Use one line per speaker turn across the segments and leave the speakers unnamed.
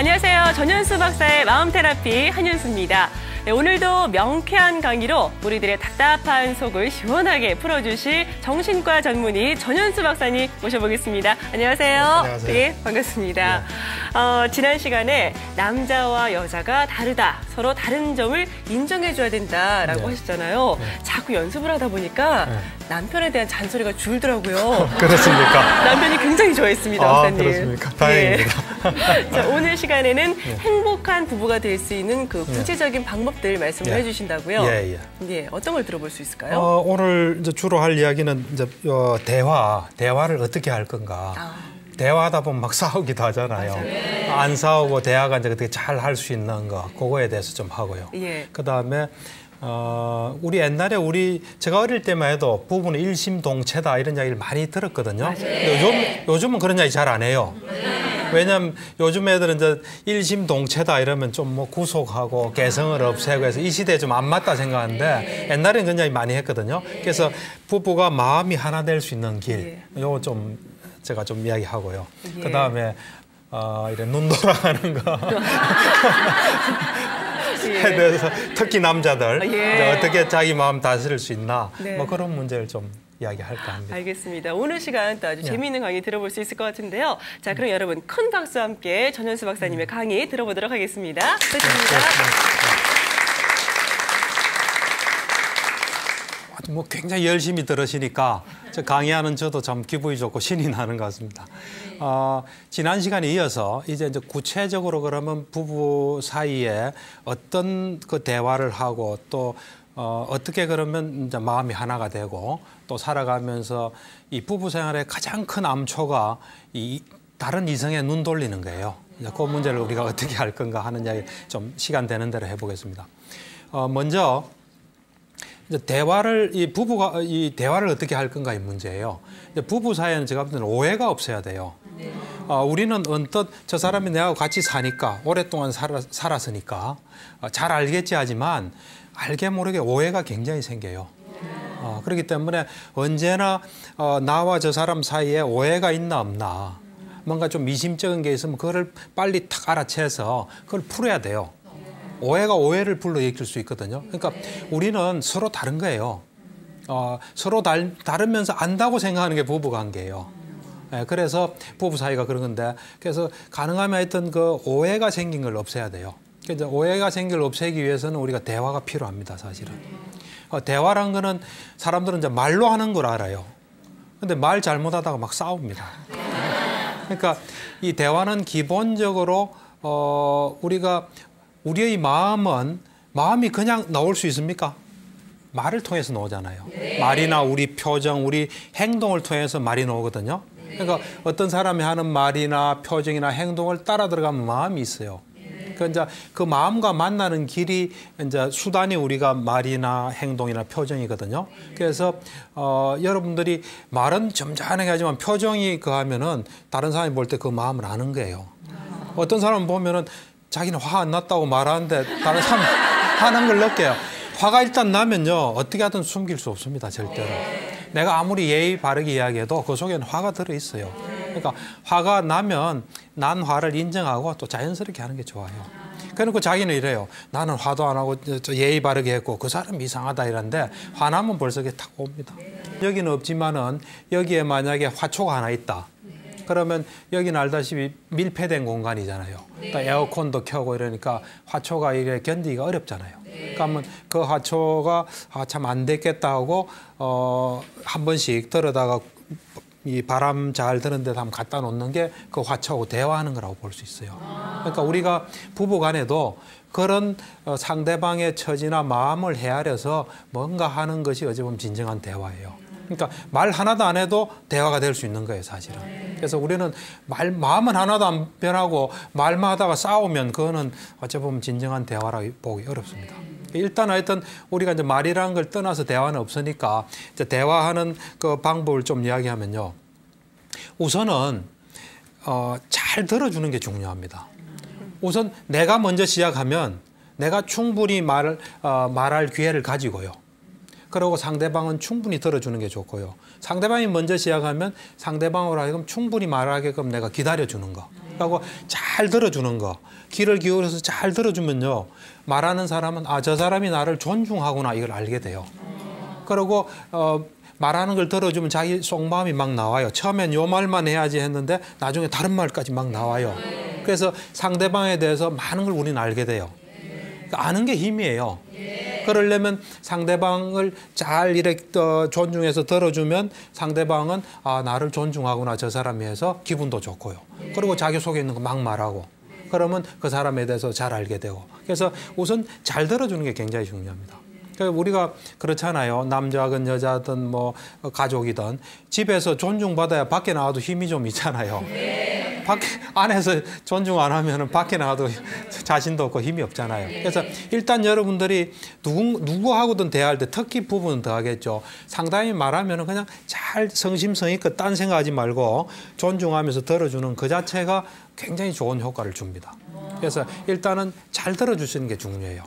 안녕하세요. 전현수 박사의 마음테라피 한윤수입니다. 네, 오늘도 명쾌한 강의로 우리들의 답답한 속을 시원하게 풀어주실 정신과 전문의 전현수 박사님 모셔보겠습니다. 안녕하세요.
안녕하세요.
네, 반갑습니다. 네. 지난 시간에 남자와 여자가 다르다, 서로 다른 점을 인정해줘야 된다라고 하셨잖아요. 자꾸 연습을 하다 보니까 남편에 대한 잔소리가 줄더라고요.
그렇습니까?
남편이 굉장히 좋아했습니다, 박사님.
그렇습니까? 다행입니다.
자, 오늘 시간에는 행복한 부부가 될 수 있는 그 구체적인 방법들 말씀을 해주신다고요. 예, 어떤 걸 들어볼 수 있을까요?
오늘 이제 주로 할 이야기는 이제 대화를 어떻게 할 건가. 대화하다 보면 막 싸우기도 하잖아요. 맞아요. 안 싸우고 대화가 이제 어떻게 잘 할 수 있는 거, 그거에 대해서 좀 하고요. 그다음에 우리 옛날에 제가 어릴 때만 해도 부부는 일심동체다 이런 이야기를 많이 들었거든요. 근데 요즘은 그런 이야기 잘 안 해요. 왜냐면 요즘 애들은 이제 일심동체다 이러면 좀 뭐 구속하고 개성을 없애고 해서 이 시대에 좀 안 맞다 생각하는데 옛날에는 그런 이야기 많이 했거든요. 그래서 부부가 마음이 하나 될 수 있는 길, 요거 좀 제가 좀 이야기하고요. 그다음에 이런 눈 돌아가는 거 에 대해서 특히 남자들 이제 어떻게 자기 마음 다스릴 수 있나 뭐 그런 문제를 좀 이야기할까 합니다.
알겠습니다. 오늘 시간 또 아주 재미있는 강의 들어볼 수 있을 것 같은데요. 자, 그럼 여러분 큰 박수와 함께 전현수 박사님의 강의 들어보도록 하겠습니다. 부탁드립니다.
뭐 굉장히 열심히 들으시니까 강의하는 저도 참 기분이 좋고 신이 나는 것 같습니다. 지난 시간에 이어서 이제 구체적으로 그러면 부부 사이에 어떤 그 대화를 하고 또 어떻게 그러면 이제 마음이 하나가 되고 또 살아가면서 이 부부 생활의 가장 큰 암초가 이 다른 이성에 눈 돌리는 거예요. 그 문제를 우리가 어떻게 할 건가 하는 이야기 좀 시간 되는 대로 해보겠습니다. 먼저 부부가 이 대화를 어떻게 할 건가 이 문제예요. 부부 사이에는 제가 볼 때는 오해가 없어야 돼요. 우리는 언뜻 저 사람이 내하고 같이 사니까 오랫동안 살았으니까 잘 알겠지 하지만 알게 모르게 오해가 굉장히 생겨요. 그렇기 때문에 언제나 나와 저 사람 사이에 오해가 있나 없나 뭔가 좀 미심쩍은 게 있으면 그거를 빨리 탁 알아채서 그걸 풀어야 돼요. 오해가 오해를 불러일으킬 수 있거든요. 그러니까 우리는 서로 다른 거예요. 서로 다르면서 안다고 생각하는 게 부부 관계예요. 그래서 부부 사이가 그런 건데 그래서 가능하면 하여튼 그 오해가 생긴 걸 없애야 돼요. 그래서 오해가 생긴 걸 없애기 위해서는 우리가 대화가 필요합니다, 사실은. 대화란 거는 사람들은 이제 말로 하는 걸 알아요. 근데 말 잘못하다가 막 싸웁니다. 그러니까 이 대화는 기본적으로 우리의 마음이 그냥 나올 수 있습니까? 말을 통해서 나오잖아요. 말이나 우리 표정, 우리 행동을 통해서 말이 나오거든요. 그러니까 어떤 사람이 하는 말이나 표정이나 행동을 따라 들어가면 마음이 있어요. 그러니까 이제 그 마음과 만나는 길이 이제 수단이 우리가 말이나 행동이나 표정이거든요. 그래서 여러분들이 말은 점잖게 하지만 표정이 그하면은 다른 사람이 볼 때 그 마음을 아는 거예요. 어떤 사람 보면은 자기는 화 안 났다고 말하는데 다른 사람 화난 걸 느껴요. 화가 일단 나면요 어떻게 하든 숨길 수 없습니다, 절대로. 내가 아무리 예의 바르게 이야기해도 그 속에는 화가 들어있어요. 그러니까 화가 나면 난 화를 인정하고 또 자연스럽게 하는 게 좋아요. 그러니까 자기는 이래요. 나는 화도 안 하고 예의 바르게 했고 그 사람이 이상하다 이런데 화나면 벌써 탁 옵니다. 여기는 없지만은 여기에 만약에 화초가 하나 있다. 그러면 여기는 알다시피 밀폐된 공간이잖아요. 에어컨도 켜고 이러니까 화초가 이게 견디기가 어렵잖아요. 그러면 그 화초가 참 안 됐겠다 하고 한 번씩 들어다가 이 바람 잘 드는 데다 한번 갖다 놓는 게 그 화초하고 대화하는 거라고 볼 수 있어요. 그러니까 우리가 부부 간에도 그런 상대방의 처지나 마음을 헤아려서 뭔가 하는 것이 어찌 보면 진정한 대화예요. 그러니까 말 하나도 안 해도 대화가 될 수 있는 거예요, 사실은. 그래서 우리는 마음은 하나도 안 변하고 말만 하다가 싸우면 그거는 어찌 보면 진정한 대화라고 보기 어렵습니다. 일단 하여튼 우리가 이제 말이라는 걸 떠나서 대화는 없으니까 이제 대화하는 그 방법을 좀 이야기하면요. 우선은 잘 들어주는 게 중요합니다. 우선 내가 먼저 시작하면 내가 충분히 말할 기회를 가지고요. 그리고 상대방은 충분히 들어주는 게 좋고요. 상대방이 먼저 시작하면 상대방으로 하여금 충분히 말하게끔 내가 기다려주는 거. 그리고 잘 들어주는 거. 귀를 기울여서 잘 들어주면요. 말하는 사람은 아, 저 사람이 나를 존중하구나 이걸 알게 돼요. 그리고 말하는 걸 들어주면 자기 속마음이 막 나와요. 처음엔 요 말만 해야지 했는데 나중에 다른 말까지 막 나와요. 그래서 상대방에 대해서 많은 걸 우리는 알게 돼요. 그러니까 아는 게 힘이에요. 그러려면 상대방을 잘 이렇게 존중해서 들어주면 상대방은 아, 나를 존중하구나 저 사람이 해서 기분도 좋고요. 그리고 자기 속에 있는 거 막 말하고 그러면 그 사람에 대해서 잘 알게 되고 그래서 우선 잘 들어주는 게 굉장히 중요합니다. 우리가 그렇잖아요. 남자든 여자든 뭐 가족이든 집에서 존중받아야 밖에 나와도 힘이 좀 있잖아요. 밖에 안에서 존중 안 하면은 밖에 나와도 자신도 없고 힘이 없잖아요. 그래서 일단 여러분들이 누구하고든 대화할 때 특히 부부는 더 하겠죠. 상당히 말하면은 그냥 잘 성심성의껏 딴 생각하지 말고 존중하면서 들어주는 그 자체가 굉장히 좋은 효과를 줍니다. 그래서 일단은 잘 들어주시는 게 중요해요.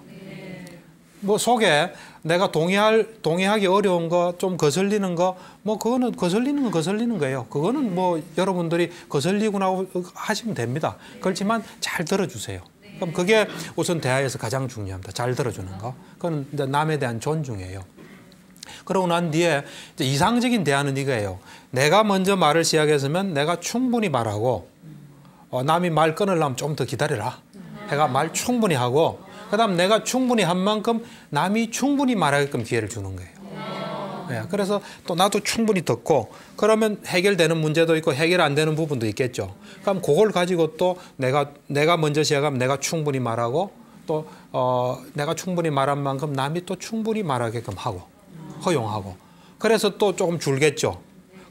뭐 속에 내가 동의하기 어려운 거, 좀 거슬리는 거, 뭐 그거는 거슬리는 건 거슬리는 거예요. 그거는 뭐 여러분들이 거슬리구나 하시면 됩니다. 그렇지만 잘 들어주세요. 그럼 그게 우선 대화에서 가장 중요합니다. 잘 들어주는 거. 그건 이제 남에 대한 존중이에요. 그러고 난 뒤에 이제 이상적인 대화는 이거예요. 내가 먼저 말을 시작했으면 내가 충분히 말하고 남이 말 끊으려면 좀 더 기다려라. 내가 말 충분히 하고 그다음 내가 충분히 한 만큼 남이 충분히 말하게끔 기회를 주는 거예요. 네, 그래서 또 나도 충분히 듣고 그러면 해결되는 문제도 있고 해결 안 되는 부분도 있겠죠. 그럼 그걸 가지고 또 내가 먼저 시작하면 내가 충분히 말하고 또 내가 충분히 말한 만큼 남이 또 충분히 말하게끔 하고 허용하고 그래서 또 조금 줄겠죠.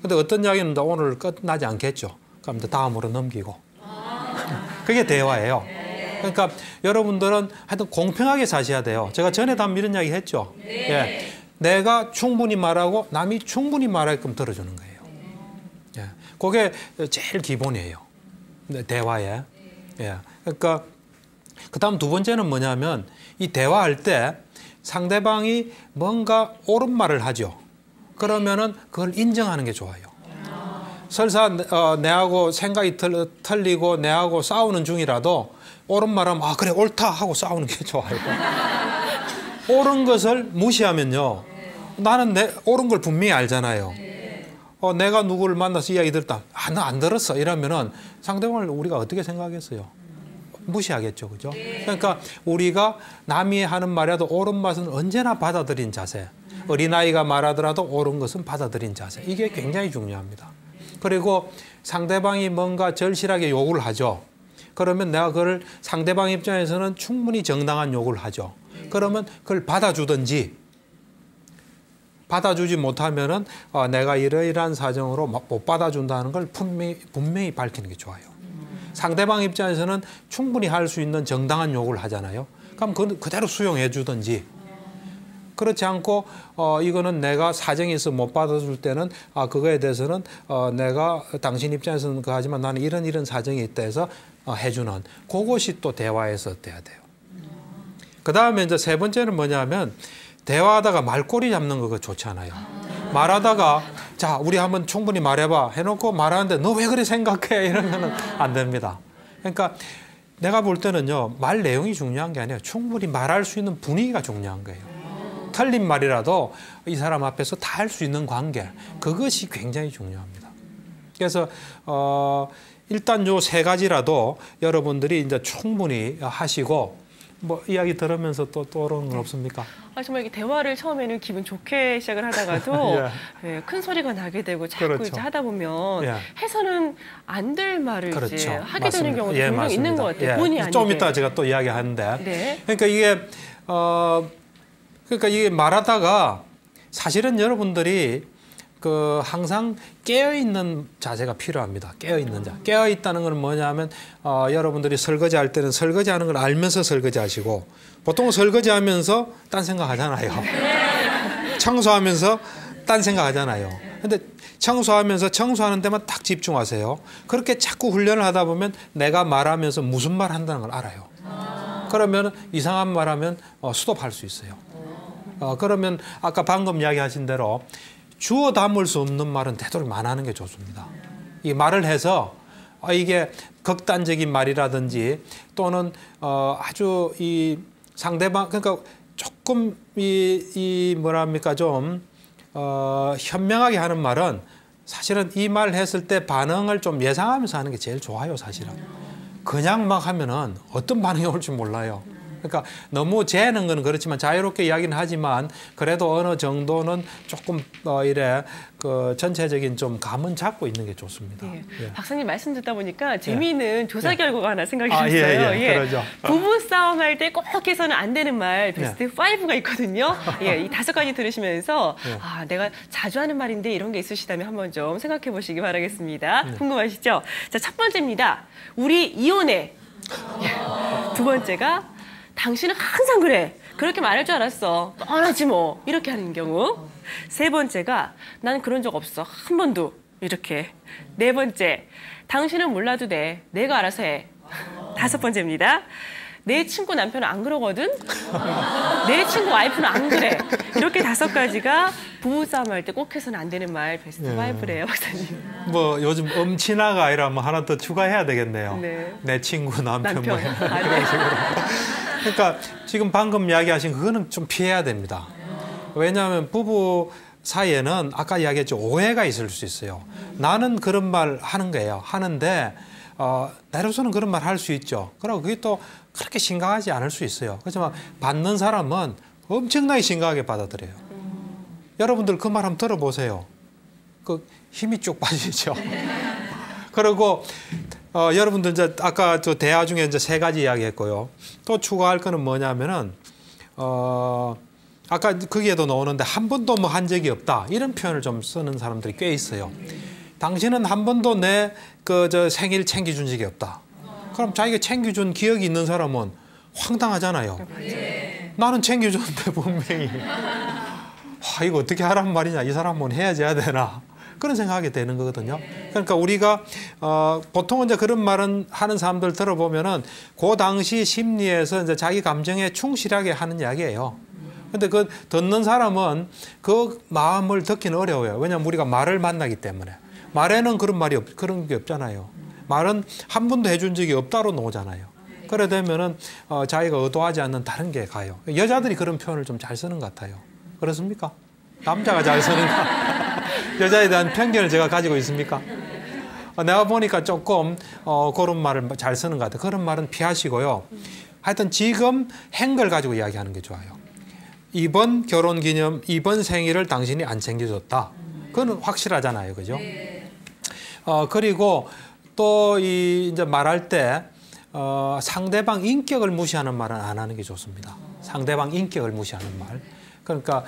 근데 어떤 이야기는 오늘 끝나지 않겠죠. 그럼 다음으로 넘기고 그게 대화예요. 그러니까 여러분들은 하여튼 공평하게 사셔야 돼요. 제가 전에도 한번 이런 이야기 했죠. 예. 내가 충분히 말하고 남이 충분히 말하게끔 들어주는 거예요. 예. 그게 제일 기본이에요. 대화에. 예. 그러니까 그다음 두 번째는 뭐냐면 이 대화할 때 상대방이 뭔가 옳은 말을 하죠. 그러면은 그걸 인정하는 게 좋아요. 설사 내하고 생각이 틀리고 내하고 싸우는 중이라도 옳은 말하면 아 그래 옳다 하고 싸우는 게 좋아요. 옳은 것을 무시하면요. 나는 옳은 걸 분명히 알잖아요. 내가 누구를 만나서 이야기 들었다. 아, 나 안 들었어. 이러면은 상대방을 우리가 어떻게 생각하겠어요? 무시하겠죠. 그죠? 그러니까 우리가 남이 하는 말이라도 옳은 맛은 언제나 받아들인 자세. 어린아이가 말하더라도 옳은 것은 받아들인 자세. 이게 굉장히 중요합니다. 그리고 상대방이 뭔가 절실하게 요구를 하죠. 그러면 내가 그걸 상대방 입장에서는 충분히 정당한 요구를 하죠. 그러면 그걸 받아주든지 받아주지 못하면은 내가 이러이러한 사정으로 못 받아준다는 걸 분명히 밝히는 게 좋아요. 상대방 입장에서는 충분히 할 수 있는 정당한 요구를 하잖아요. 그럼 그대로 수용해 주든지 그렇지 않고 이거는 내가 사정이 있어 못 받아줄 때는 그거에 대해서는 내가 당신 입장에서는 하지만 나는 이런 사정이 있다 해서 해주는 그것이 또 대화에서 돼야 돼요. 그다음에 이제 세 번째는 뭐냐면 대화하다가 말꼬리 잡는 거 그거 좋지 않아요. 말하다가 자 우리 한번 충분히 말해봐 해놓고 말하는데 너 왜 그래 생각해 이러면은 안 됩니다. 그러니까 내가 볼 때는요 말 내용이 중요한 게 아니에요. 충분히 말할 수 있는 분위기가 중요한 거예요. 틀린 말이라도 이 사람 앞에서 다 할 수 있는 관계 그것이 굉장히 중요합니다. 그래서 일단 요 세 가지라도 여러분들이 이제 충분히 하시고 뭐 이야기 들으면서 또 떠오르는 건 없습니까?
정말 이게 대화를 처음에는 기분 좋게 시작을 하다가도
예.
큰 소리가 나게 되고 자꾸
그렇죠.
이제 하다 보면
예.
해서는 안 될 말을
그렇죠.
이제 하게
맞습니다.
되는 경우도
예,
분명
맞습니다.
있는 것 같아요.
예.
본의 아니게.
좀 이따 제가 또 이야기하는데
네.
그러니까 이게 말하다가 사실은 여러분들이 항상 깨어있는 자세가 필요합니다. 깨어있는 자. 깨어있다는 건 뭐냐면 여러분들이 설거지할 때는 설거지하는 걸 알면서 설거지하시고 보통 설거지하면서 딴 생각하잖아요. 청소하면서 딴 생각하잖아요. 근데 청소하면서 청소하는 데만 딱 집중하세요. 그렇게 자꾸 훈련을 하다 보면 내가 말하면서 무슨 말 한다는 걸 알아요. 그러면 이상한 말 하면 스톱할 수 있어요. 그러면 아까 방금 이야기하신 대로 주어 담을 수 없는 말은 되도록 안 하는 게 좋습니다. 이 말을 해서 이게 극단적인 말이라든지 또는 아주 이 상대방 그러니까 조금 이 뭐랍니까 좀 현명하게 하는 말은 사실은 이 말 했을 때 반응을 좀 예상하면서 하는 게 제일 좋아요, 사실은. 그냥 막 하면은 어떤 반응이 올지 몰라요. 그러니까 너무 재는 건 그렇지만 자유롭게 이야기는 하지만 그래도 어느 정도는 조금 이래 그 전체적인 좀 감은 잡고 있는 게 좋습니다.
예.
예.
박사님 말씀 듣다 보니까 재미있는 조사
예.
결과가 하나 생각이
아,
났어요.
예. 그러죠.
부부 싸움 할 때 꼭 해서는 안 되는 말 베스트 5가 있거든요. 이 5가지 들으시면서 아, 내가 자주 하는 말인데 이런 게 있으시다면 한번 좀 생각해 보시기 바라겠습니다. 궁금하시죠? 자, 첫 번째입니다. 우리 이혼해. 두 번째가 당신은 항상 그래. 그렇게 말할 줄 알았어. 뻔하지 뭐. 이렇게 하는 경우. 세 번째가 난 그런 적 없어. 한 번도. 이렇게. 네 번째, 당신은 몰라도 돼. 내가 알아서 해. 다섯 번째입니다. 내 친구 남편은 안 그러거든? 내 친구 와이프는 안 그래. 이렇게 5가지가 부부싸움 할 때 꼭 해서는 안 되는 말 베스트 5래요, 박사님.
뭐 요즘 엄친아가 아니라 뭐 하나 더 추가해야 되겠네요.
네.
내 친구 남편 뭐
네.
그런 식으로. 그러니까 지금 방금 이야기하신 그거는 좀 피해야 됩니다. 왜냐하면 부부 사이에는 아까 이야기했죠. 오해가 있을 수 있어요. 나는 그런 말 하는 거예요. 하는데 나로서는 그런 말 할 수 있죠. 그리고 그게 또 그렇게 심각하지 않을 수 있어요. 그렇지만 받는 사람은 엄청나게 심각하게 받아들여요. 여러분들 그 말 한번 들어보세요. 그 힘이 쭉 빠지죠. 그리고 여러분들 이제 아까 저 대화 중에 이제 3가지 이야기했고요. 또 추가할 거는 뭐냐면은 아까 거기에도 나오는데 한 번도 뭐 한 적이 없다 이런 표현을 좀 쓰는 사람들이 꽤 있어요. 당신은 한 번도 내 그 저 생일 챙겨준 적이 없다. 그럼 자기가 챙겨준 기억이 있는 사람은 황당하잖아요. 나는 챙겨줬는데 분명히 이거 어떻게 하란 말이냐. 이 사람은 해야지 해야 되나. 그런 생각하게 되는 거거든요. 그러니까 우리가 보통은 이제 그런 말은 하는 사람들 들어보면은 그 당시 심리에서 이제 자기 감정에 충실하게 하는 이야기예요. 근데 그 듣는 사람은 그 마음을 듣기는 어려워요. 왜냐하면 우리가 말을 만나기 때문에. 말에는 그런 게 없잖아요. 말은 한 번도 해준 적이 없다로 나오잖아요. 그래 되면은 자기가 의도하지 않는 다른 게 가요. 여자들이 그런 표현을 좀 잘 쓰는 것 같아요. 그렇습니까? 남자가 잘 쓰는가? 여자에 대한 편견을 제가 가지고 있습니까? 내가 보니까 조금 그런 말을 잘 쓰는 것 같아요. 그런 말은 피하시고요. 하여튼 지금 행걸 가지고 이야기하는 게 좋아요. 이번 결혼기념, 이번 생일을 당신이 안 챙겨줬다. 그건 확실하잖아요. 그죠? 그리고 또 이제 말할 때 상대방 인격을 무시하는 말은 안 하는 게 좋습니다. 상대방 인격을 무시하는 말. 그러니까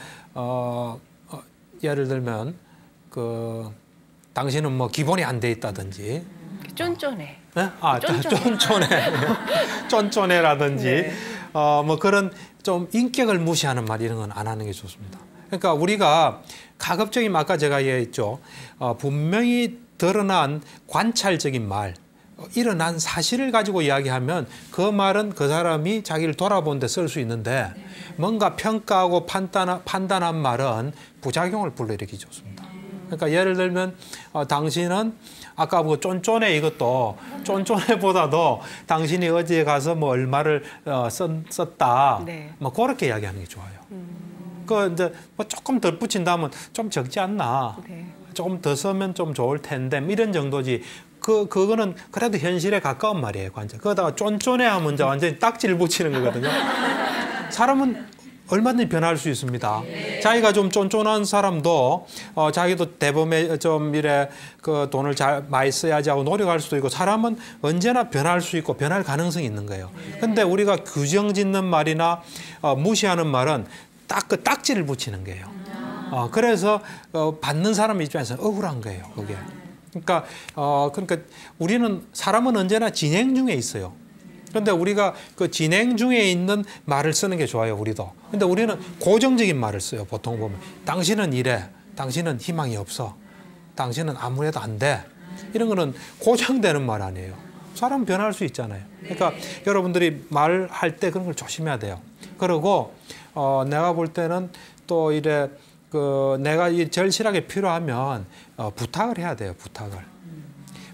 예를 들면 당신은 뭐 기본이 안 돼 있다든지
쫀쫀해.
네? 쫀쫀해라든지
네.
뭐 그런 좀 인격을 무시하는 말 이런 건 안 하는 게 좋습니다. 그러니까 우리가 가급적이면 아까 제가 얘기했죠. 분명히 드러난 관찰적인 말, 일어난 사실을 가지고 이야기하면 그 말은 그 사람이 자기를 돌아보는 데 쓸 수 있는데 뭔가 평가하고 판단한 말은 부작용을 불러일으키기 좋습니다. 그러니까 예를 들면 당신은 아까 뭐 쫀쫀해 이것도 쫀쫀해보다도 당신이 어디에 가서 뭐 얼마를 썼다.
네.
뭐 그렇게 이야기하는 게 좋아요. 그 이제 뭐 조금 덜 붙인다면 좀 적지 않나.
네.
조금 더 쓰면 좀 좋을 텐데 이런 정도지. 그거는 그래도 현실에 가까운 말이에요. 관절. 그러다가 쫀쫀해하면 이제 완전히 딱지를 붙이는 거거든요. 사람은 얼마든지 변할 수 있습니다. 자기가 좀 쫀쫀한 사람도 자기도 대범에 좀 이래 그 돈을 많이 써야지 하고 노력할 수도 있고 사람은 언제나 변할 수 있고 변할 가능성이 있는 거예요. 근데 우리가 규정 짓는 말이나 무시하는 말은 딱 그 딱지를 붙이는 거예요. 그래서 받는 사람 입장에서 억울한 거예요. 그게. 그러니까 우리는 사람은 언제나 진행 중에 있어요. 그런데 우리가 그 진행 중에 있는 말을 쓰는 게 좋아요, 우리도. 근데 우리는 고정적인 말을 써요, 보통 보면. 당신은 이래, 당신은 희망이 없어, 당신은 아무래도 안 돼. 이런 거는 고정되는 말 아니에요. 사람은 변할 수 있잖아요. 그러니까 여러분들이 말할 때 그런 걸 조심해야 돼요. 그리고 내가 볼 때는 또 이래 내가 이 절실하게 필요하면 부탁을 해야 돼요. 부탁을.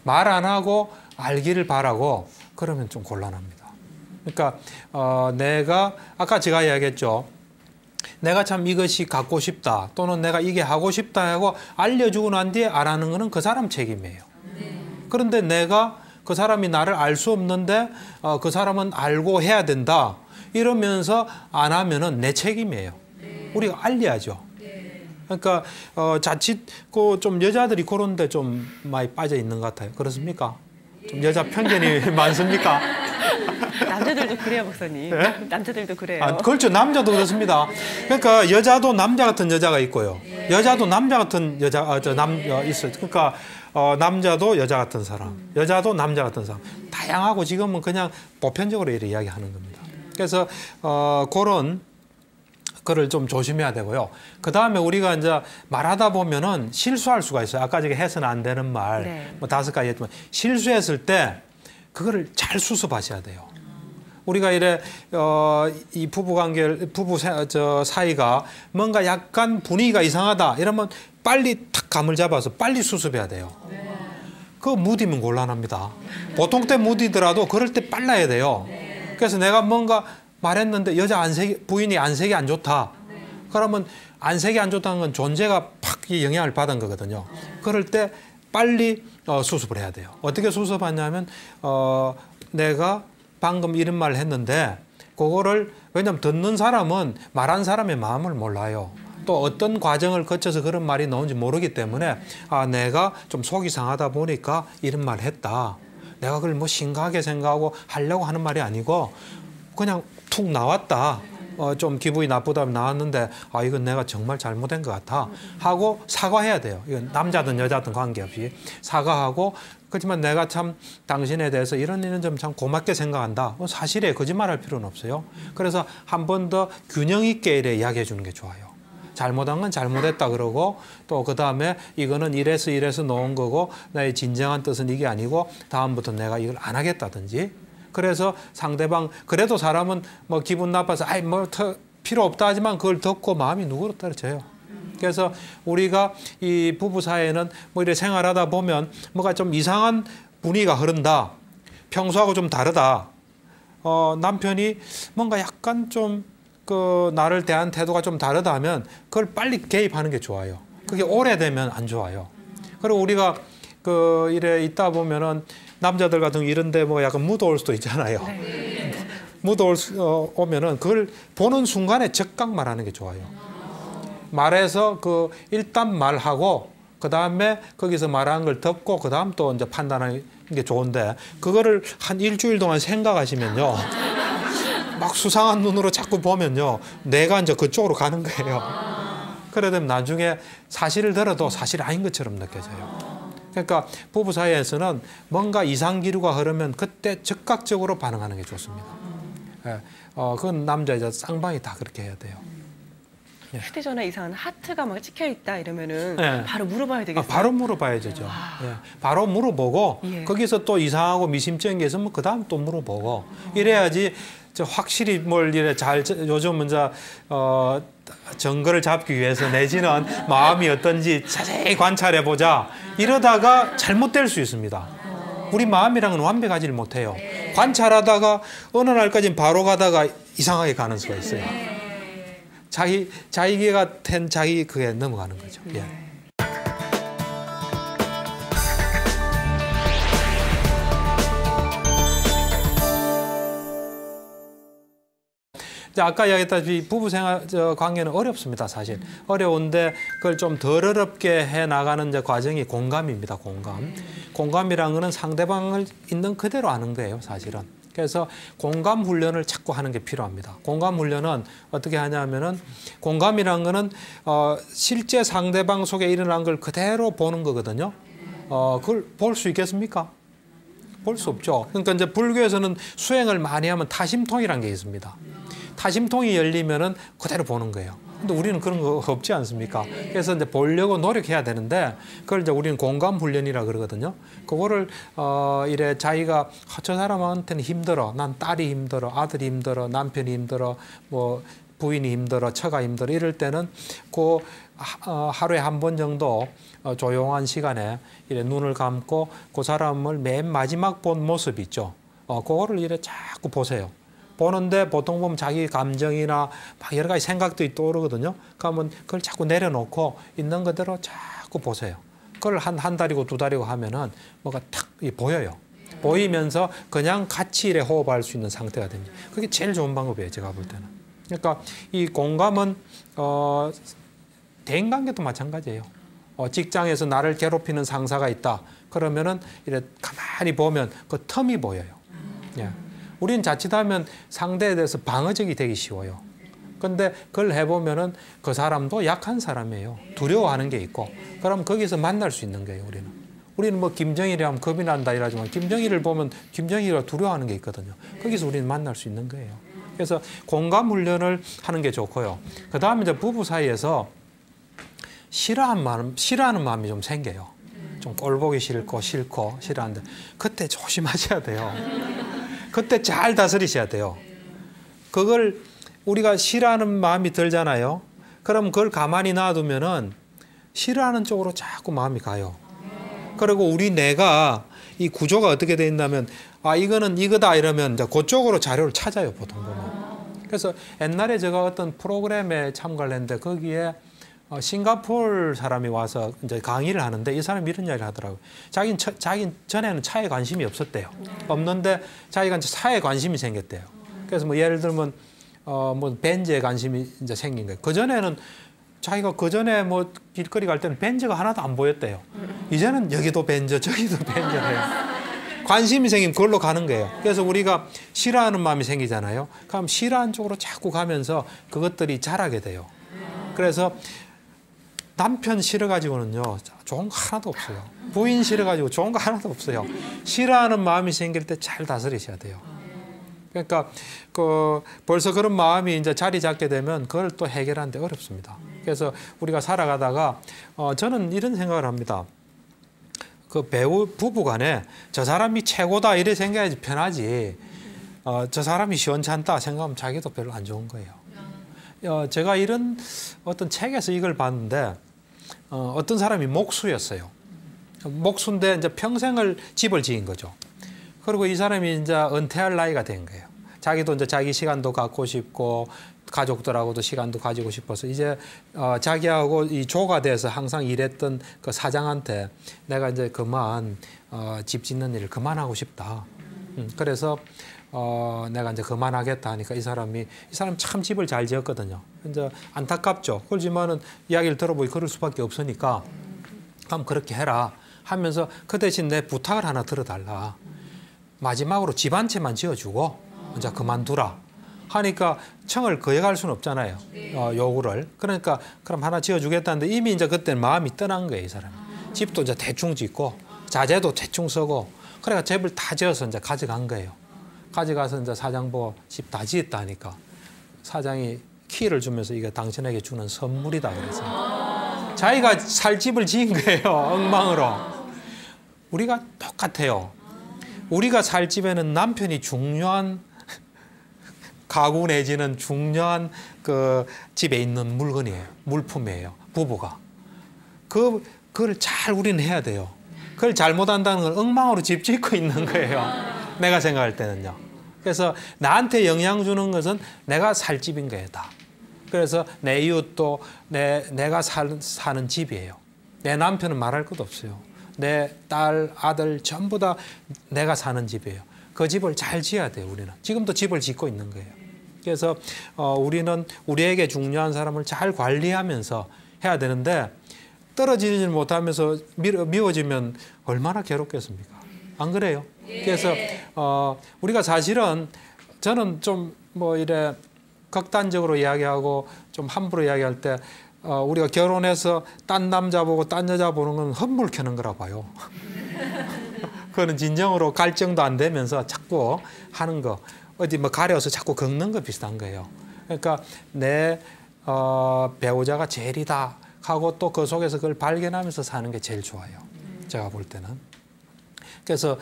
말 안 하고 알기를 바라고 그러면 좀 곤란합니다. 그러니까 내가 아까 제가 이야기했죠. 내가 참 이것이 갖고 싶다 또는 내가 이게 하고 싶다 하고 알려주고 난 뒤에 안 하는 거는 그 사람 책임이에요. 그런데 내가 그 사람이 나를 알 수 없는데 그 사람은 알고 해야 된다 이러면서 안 하면은 내 책임이에요. 우리가 알려야죠. 그러니까 자칫 좀 여자들이 그런데 좀 많이 빠져 있는 것 같아요. 그렇습니까? 좀 여자 편견이 많습니까?
남자들도 그래요, 목사님.
네?
남자들도 그래요.
그렇죠. 남자도 그렇습니다. 그러니까 여자도 남자 같은 여자가 있고요. 여자도 남자 같은 여자 있어요. 그러니까 남자도 여자 같은 사람, 여자도 남자 같은 사람. 다양하고 지금은 그냥 보편적으로 이렇게 이야기하는 겁니다. 그래서 그런 거를 좀 조심해야 되고요. 그 다음에 우리가 이제 말하다 보면은 실수할 수가 있어요. 아까 제가 해서는 안 되는 말,
네.
뭐 5가지 했지만 실수했을 때 그거를 잘 수습하셔야 돼요. 우리가 이래 이 부부 사이가 뭔가 약간 분위기가 이상하다 이러면 빨리 탁 감을 잡아서 빨리 수습해야 돼요. 그거 무디면 곤란합니다. 보통 때 무디더라도 그럴 때 빨라야 돼요. 그래서 내가 뭔가 말했는데 부인이 안색이 안 좋다. 그러면 안색이 안 좋다는 건 존재가 팍 영향을 받은 거거든요. 그럴 때 빨리 수습을 해야 돼요. 어떻게 수습하냐면 내가 방금 이런 말을 했는데 그거를 왜냐하면 듣는 사람은 말한 사람의 마음을 몰라요. 또 어떤 과정을 거쳐서 그런 말이 나온지 모르기 때문에 내가 좀 속이 상하다 보니까 이런 말을 했다. 내가 그걸 뭐 심각하게 생각하고 하려고 하는 말이 아니고 그냥 툭 나왔다. 좀 기분이 나쁘다면 나왔는데 이건 내가 정말 잘못된 것 같아 하고 사과해야 돼요. 이건 남자든 여자든 관계없이 사과하고 그렇지만 내가 참 당신에 대해서 이런 점 참 고맙게 생각한다. 사실에 거짓말할 필요는 없어요. 그래서 한 번 더 균형 있게 이래 이야기해 주는 게 좋아요. 잘못한 건 잘못했다 그러고 또 그다음에 이거는 이래서 놓은 거고 나의 진정한 뜻은 이게 아니고 다음부터 내가 이걸 안 하겠다든지 그래서 상대방 그래도 사람은 뭐 기분 나빠서 필요 없다 하지만 그걸 듣고 마음이 누그러뜨려져요. 그래서 우리가 이 부부 사이에는 뭐 이렇게 생활하다 보면 뭐가 좀 이상한 분위기가 흐른다. 평소하고 좀 다르다. 남편이 뭔가 약간 좀 나를 대한 태도가 좀 다르다 하면 그걸 빨리 개입하는 게 좋아요. 그게 오래되면 안 좋아요. 그리고 우리가 이래 있다 보면은 남자들 같은 이런데 뭐 약간 묻어올 수도 있잖아요. 네. 오면은 그걸 보는 순간에 즉각 말하는 게 좋아요. 말해서 일단 말하고 그 다음에 거기서 말하는 걸 듣고 그 다음 또 이제 판단하는 게 좋은데 그거를 한 일주일 동안 생각하시면요. 막 수상한 눈으로 자꾸 보면요. 내가 이제 그쪽으로 가는 거예요. 그래 되면 나중에 사실을 들어도 사실 아닌 것처럼 느껴져요. 그러니까 부부 사이에서는 뭔가 이상 기류가 흐르면 그때 즉각적으로 반응하는 게 좋습니다. 그건 남자 여자 쌍방이 다 그렇게 해야 돼요.
휴대전화 이상한 하트가 막 찍혀 있다 이러면은
네.
바로 물어봐야 되겠어요.
바로 물어봐야죠. 바로 물어보고 거기서 또 이상하고 미심쩍은 게 있으면 그 다음 또 물어보고 이래야지 확실히 뭘 이래 요즘은 정거를 잡기 위해서 내지는 마음이 어떤지 자세히 관찰해 보자. 이러다가 잘못될 수 있습니다. 우리 마음이랑은 완벽하지를 못해요. 관찰하다가 어느 날까지는 바로 가다가 이상하게 가는 수가 있어요. 자기가 된 자기 그게 넘어가는 거죠. 예. 아까 이야기했다시피 부부 생활 관계는 어렵습니다, 사실. 어려운데 그걸 좀 덜 어렵게 해 나가는 과정이 공감입니다, 공감. 공감이라는 거는 상대방을 있는 그대로 아는 거예요, 사실은. 그래서 공감 훈련을 자꾸 하는 게 필요합니다. 공감 훈련은 어떻게 하냐면은 공감이라는 거는 실제 상대방 속에 일어난 걸 그대로 보는 거거든요. 그걸 볼 수 있겠습니까? 볼 수 없죠. 그러니까 이제 불교에서는 수행을 많이 하면 타심통이라는 게 있습니다. 타심통이 열리면은 그대로 보는 거예요. 근데 우리는 그런 거 없지 않습니까? 그래서 이제 보려고 노력해야 되는데 그걸 이제 우리는 공감 훈련이라 그러거든요. 그거를 이래 자기가 저 사람한테는 힘들어, 난 딸이 힘들어, 아들이 힘들어, 남편이 힘들어, 뭐 부인이 힘들어, 처가 힘들어 이럴 때는 그 하루에 한 번 정도 조용한 시간에 이래 눈을 감고 그 사람을 맨 마지막 본 모습 있죠. 그거를 이래 자꾸 보세요. 보는데 보통 보면 자기 감정이나 막 여러 가지 생각들이 떠오르거든요. 그러면 그걸 자꾸 내려놓고 있는 그대로 자꾸 보세요. 그걸 한 달이고 두 달이고 하면은 뭐가 탁 보여요. 보이면서 그냥 같이 이래 호흡할 수 있는 상태가 됩니다. 그게 제일 좋은 방법이에요, 제가 볼 때는. 그러니까 이 공감은 대인관계도 마찬가지예요. 직장에서 나를 괴롭히는 상사가 있다. 그러면은 이래 가만히 보면 그 텀이 보여요. 예. 우리는 자칫하면 상대에 대해서 방어적이 되기 쉬워요. 근데 그걸 해보면은 그 사람도 약한 사람이에요. 두려워하는 게 있고. 그럼 거기서 만날 수 있는 거예요, 우리는. 우리는 뭐 김정일이 하면 겁이 난다 이러지만 김정일을 보면 김정일이가 두려워하는 게 있거든요. 거기서 우리는 만날 수 있는 거예요. 그래서 공감 훈련을 하는 게 좋고요. 그 다음에 이제 부부 사이에서 싫어하는 마음이 좀 생겨요. 좀 꼴보기 싫고 싫어하는데 그때 조심하셔야 돼요. 그때 잘 다스리셔야 돼요. 그걸 우리가 싫어하는 마음이 들잖아요. 그럼 그걸 가만히 놔두면은 싫어하는 쪽으로 자꾸 마음이 가요. 그리고 우리 뇌가 이 구조가 어떻게 돼 있냐면 이거는 이거다 이러면 이제 그쪽으로 자료를 찾아요, 보통 보면. 그래서 옛날에 제가 어떤 프로그램에 참가를 했는데 거기에 싱가포르 사람이 와서 이제 강의를 하는데 이 사람이 이런 이야기를 하더라고요. 자기는 전에는 차에 관심이 없었대요. 없는데 자기가 이제 차에 관심이 생겼대요. 그래서 뭐 예를 들면 뭐 벤츠에 관심이 이제 생긴 거예요. 그전에는 자기가 그전에 뭐 길거리 갈 때는 벤츠가 하나도 안 보였대요. 이제는 여기도 벤츠, 저기도 벤츠래요. 관심이 생기면 그걸로 가는 거예요. 그래서 우리가 싫어하는 마음이 생기잖아요. 그럼 싫어하는 쪽으로 자꾸 가면서 그것들이 자라게 돼요. 그래서 남편 싫어가지고는요, 좋은 거 하나도 없어요. 부인 싫어가지고 좋은 거 하나도 없어요. 싫어하는 마음이 생길 때 잘 다스리셔야 돼요. 그러니까 벌써 그런 마음이 이제 자리 잡게 되면 그걸 또 해결하는데 어렵습니다. 그래서 우리가 살아가다가 저는 이런 생각을 합니다. 그 부부간에 저 사람이 최고다 이래 생각해야지 편하지. 저 사람이 시원찮다 생각하면 자기도 별로 안 좋은 거예요. 제가 이런 어떤 책에서 이걸 봤는데 어떤 사람이 목수였어요. 목수인데 이제 평생을 집을 지은 거죠. 그리고 이 사람이 이제 은퇴할 나이가 된 거예요. 자기도 이제 자기 시간도 갖고 싶고 가족들하고도 시간도 가지고 싶어서 이제 자기하고 이 조가 돼서 항상 일했던 그 사장한테 내가 이제 그만 집 짓는 일을 그만하고 싶다. 그래서 내가 이제 그만하겠다 하니까 이 사람 참 집을 잘 지었거든요. 이제 안타깝죠. 그렇지만은 이야기를 들어보니 그럴 수밖에 없으니까 그럼 그렇게 해라 하면서 그 대신 내 부탁을 하나 들어달라. 마지막으로 집 한 채만 지어주고 이제 그만두라 하니까 청을 거역할 수는 없잖아요. 요구를. 그러니까 그럼 하나 지어주겠다는데 이미 이제 그때는 마음이 떠난 거예요, 이 사람이. 집도 이제 대충 짓고 자재도 대충 쓰고 그러니까 집을 다 지어서 이제 가져간 거예요. 가져가서 이제 사장 보고 집 다 지었다 하니까 사장이 키를 주면서 이게 당신에게 주는 선물이다 그래서 자기가 살 집을 지은 거예요, 엉망으로. 우리가 똑같아요. 우리가 살 집에는 남편이 중요한 가구 내지는 중요한 그 집에 있는 물건이에요. 물품이에요. 부부가. 그걸 잘 우리는 해야 돼요. 그걸 잘못한다는 건 엉망으로 집 짓고 있는 거예요. 내가 생각할 때는요. 그래서 나한테 영향 주는 것은 내가 살 집인 거예요, 다. 그래서 내 이웃도 내가 사는 집이에요. 내 남편은 말할 것도 없어요. 내 딸, 아들 전부 다 내가 사는 집이에요. 그 집을 잘 지어야 돼요, 우리는. 지금도 집을 짓고 있는 거예요. 그래서 우리는 우리에게 중요한 사람을 잘 관리하면서 해야 되는데 떨어지지 못하면서 미워지면 얼마나 괴롭겠습니까? 안 그래요? 그래서 우리가 사실은 저는 좀 뭐 이래 극단적으로 이야기하고 좀 함부로 이야기할 때 우리가 결혼해서 딴 남자 보고 딴 여자 보는 건 헛물 켜는 거라 봐요. 그거는 진정으로 갈증도 안 되면서 자꾸 하는 거. 어디 뭐 가려서 자꾸 긁는 거 비슷한 거예요. 그러니까 내 배우자가 제일이다 하고 또 그 속에서 그걸 발견하면서 사는 게 제일 좋아요. 제가 볼 때는. 그래서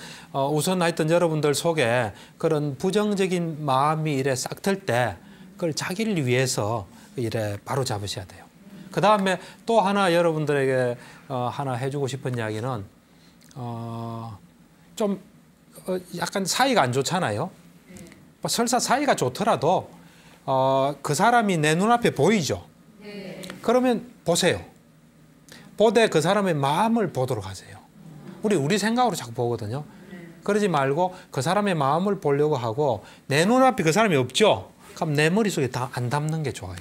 우선 하여튼 여러분들 속에 그런 부정적인 마음이 이래 싹 들 때 그걸 자기를 위해서 이래 바로 잡으셔야 돼요. 그 다음에 또 하나 여러분들에게 하나 해주고 싶은 이야기는 좀 약간 사이가 안 좋잖아요. 뭐 설사 사이가 좋더라도 그 사람이 내 눈앞에 보이죠. 그러면 보세요. 보되 그 사람의 마음을 보도록 하세요. 우리 생각으로 자꾸 보거든요. 그러지 말고 그 사람의 마음을 보려고 하고 내 눈앞에 그 사람이 없죠. 그럼 내 머릿속에 다 안 담는 게 좋아요.